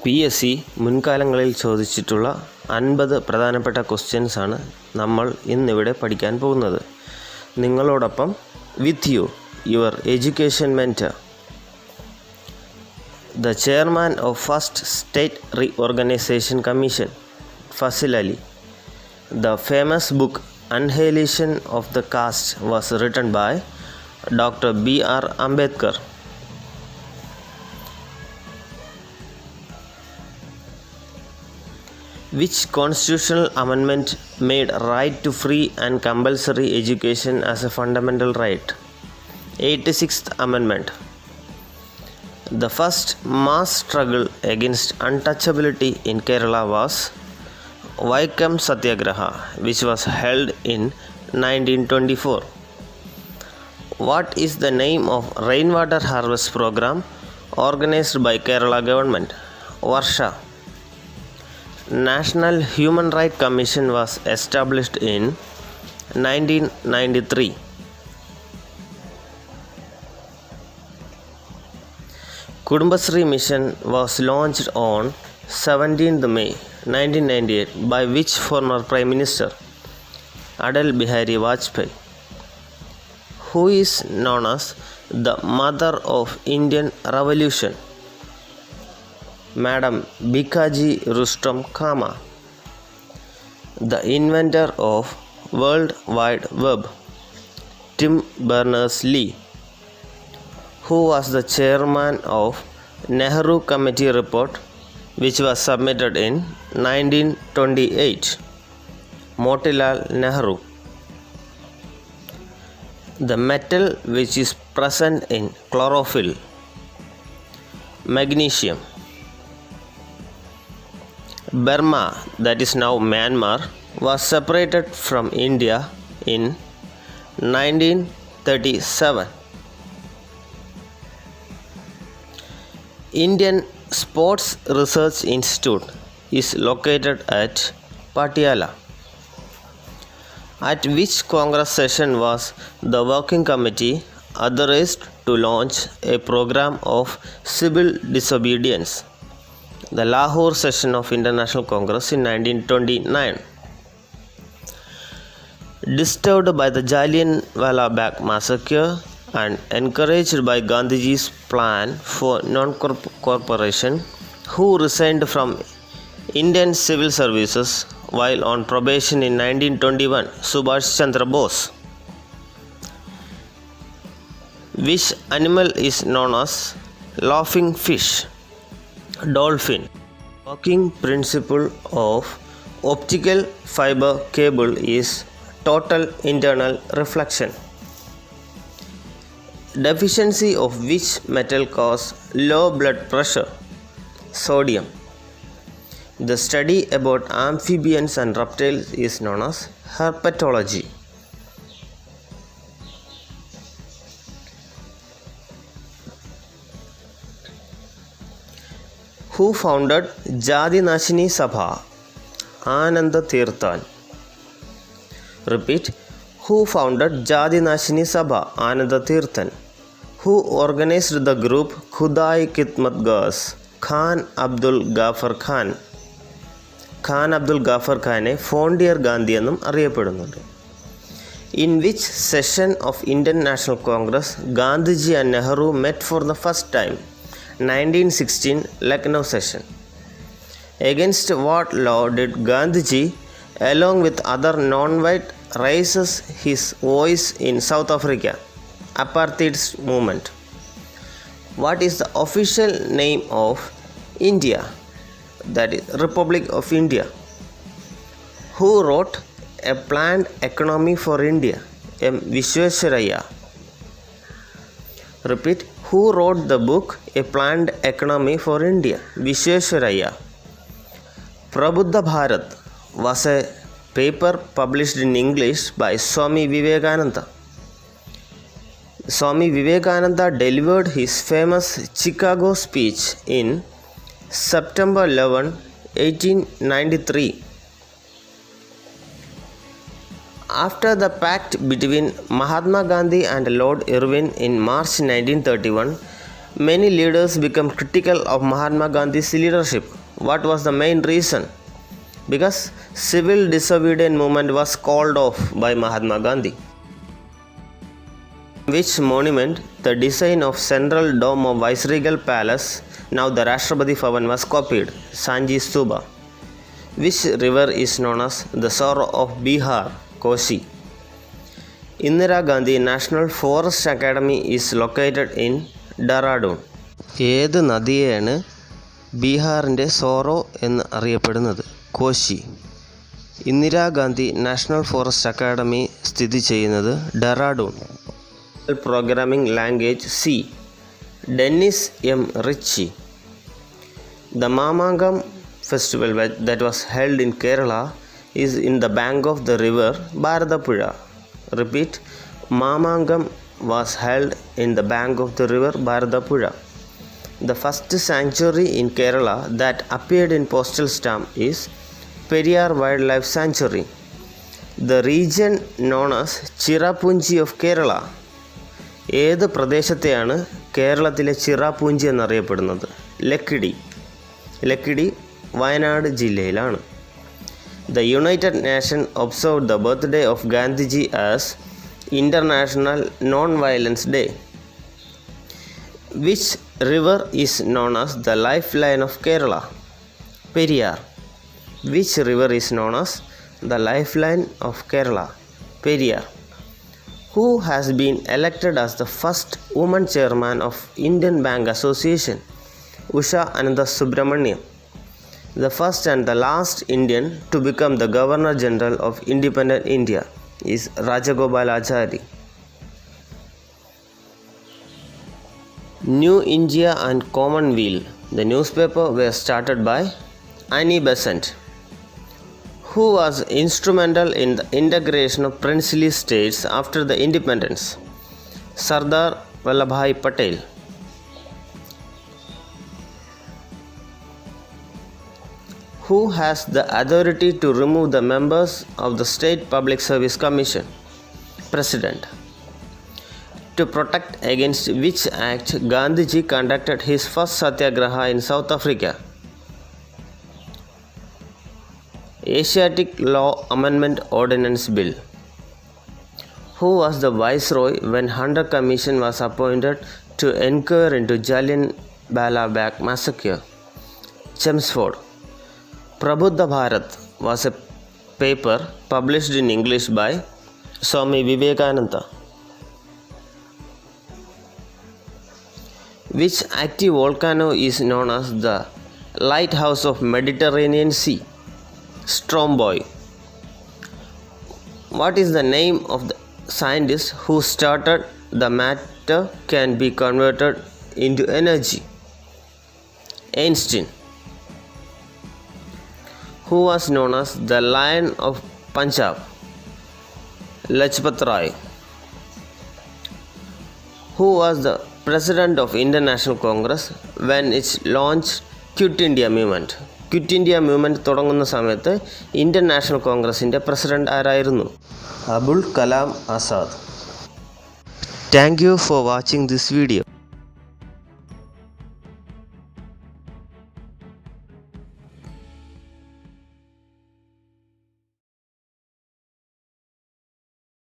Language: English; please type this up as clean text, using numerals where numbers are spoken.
PSC മുൻകാലങ്ങളിൽ ചോദിച്ചിട്ടുള്ള 50 പ്രധാനപ്പെട്ട ക്വസ്റ്റ്യൻസാണ് നമ്മൾ ഇന്നിവിടെ പഠിക്കാൻ പോകുന്നത്. നിങ്ങളോടൊപ്പം with you your education mentor, the chairman of First State Reorganization Commission, Fazil Ali. The famous book Annihilation of the Caste was written by Dr. B.R. Ambedkar. Which constitutional amendment made right to free and compulsory education as a fundamental right? 86th Amendment. The first mass struggle against untouchability in Kerala was Vaikam Satyagraha, which was held in 1924. What is the name of rainwater harvest program organized by Kerala government? Varsha. National Human Rights Commission was established in 1993. Kudumbashree mission was launched on 17th May 1998 by which former Prime Minister? Atal Bihari Vajpayee. Who is known as the mother of Indian Revolution? Madam Bikaji Rustom Kama. The inventor of World Wide Web? Tim Berners-Lee. Who was the chairman of Nehru Committee report which was submitted in 1928? Motilal Nehru. The metal which is present in chlorophyll? Magnesium. Burma, that is now Myanmar, was separated from India in 1937. Indian Sports Research Institute is located at Patiala. At which Congress session was the working committee authorized to launch a program of civil disobedience? The Lahore session of International Congress in 1929. Disturbed by the Jallianwala Bagh massacre and encouraged by Gandhiji's plan for non-cooperation, who resigned from Indian civil services while on probation in 1921? Subhash Chandra Bose. Which animal is known as laughing fish? Dolphin. Working principle of optical fiber cable is total internal reflection. Deficiency of which metal causes low blood pressure? Sodium. The study about amphibians and reptiles is known as herpetology. Who founded Jadi Nashini Sabha? Ananda Tirthan. Repeat. Who founded Jadi Nashini Sabha? Ananda Tirthan. Who organized the group Khudai Khidmat Gas? Khan Abdul Ghaffar Khan. Khan Abdul Ghaffar ഖാനെ ഫോണ്ടിയർ ഗാന്ധി എന്നും അറിയപ്പെടുന്നുണ്ട്. In which session of Indian National Congress Gandhiji and Nehru met for the first time? 1916 Lucknow session. Against what law did Gandhiji, along with other non-white, raises his voice in South Africa? Apartheid movement. What is the official name of India? That is Republic of India. Who wrote A Planned Economy for India? M. Visvesvaraya. Repeat. Who wrote the book A Planned Economy for India? Visvesvaraya. Prabuddha Bharat was a paper published in English by Swami Vivekananda. Swami Vivekananda delivered his famous Chicago speech in September 11, 1893. After the pact between Mahatma Gandhi and Lord Irwin in March 1931, Many leaders become critical of Mahatma Gandhi's leadership. What was the main reason? Because civil disobedience movement was called off by Mahatma Gandhi. Which monument the design of central dome of Viceregal Palace, now the Rashtrapati Bhavan, was copied? Sanchi Stupa. Which river is known as the sorrow of Bihar? Kosi. Indira Gandhi National Forest Academy is located in Dehradun. ഏത് നദിയെയാണ് ബീഹാറിൻ്റെ sorrow എന്ന് അറിയപ്പെടുന്നത്? Kosi. Indira Gandhi national forest academy സ്ഥിതി ചെയ്യുന്നത് Dehradun. Programming language C. Dennis M Ritchie. The Mamangam festival that was held in Kerala is in the bank of the river Bharatapuzha. Repeat, Mamangam was held in the bank of the river Bharatapuzha. The first sanctuary in Kerala that appeared in postal stamp is Periyar Wildlife Sanctuary. The region known as Chirapunji of Kerala. ഏത് പ്രദേശത്തെയാണ് കേരളത്തിലെ ചിറാപൂഞ്ചി എന്നറിയപ്പെടുന്നത്? ലക്കിടി. ലക്കിടി വയനാട് ജില്ലയിലാണ്. The United Nations observed the birthday of Gandhiji as International Non-Violence Day. Which river is known as the lifeline of Kerala? Periyar. Which river is known as the lifeline of Kerala? Periyar. Who has been elected as the first woman chairman of Indian Bank Association? Usha Anandasubramanian. The first and the last Indian to become the Governor General of Independent India is Rajagopalachari. New India and Commonweal, the newspaper, were started by Annie Besant. Who was instrumental in the integration of princely states after the independence? Sardar Vallabhbhai Patel. Who has the authority to remove the members of the State Public Service Commission? President. To protect against which act Gandhiji conducted his first satyagraha in South Africa? Asiatic Law Amendment Ordinance Bill. Who was the viceroy when Hunter Commission was appointed to inquire into Jallianwala Bagh massacre? Chelmsford. Prabuddha Bharat was a paper published in English by Swami Vivekananda. Which active volcano is known as the lighthouse of Mediterranean Sea? Stromboli. What is the name of the scientist who started the matter can be converted into energy? Einstein. Who was known as the Lion of Punjab? Lajpat Rai. Who was the president of Indian National Congress when it launched Quit India Movement? Quit India movement തുടങ്ങുന്ന സമയത്ത് Indian national കോൺഗ്രസിൻ്റെ president ആരായിരുന്നു? Abul Kalam Azad. Thank you for watching this video.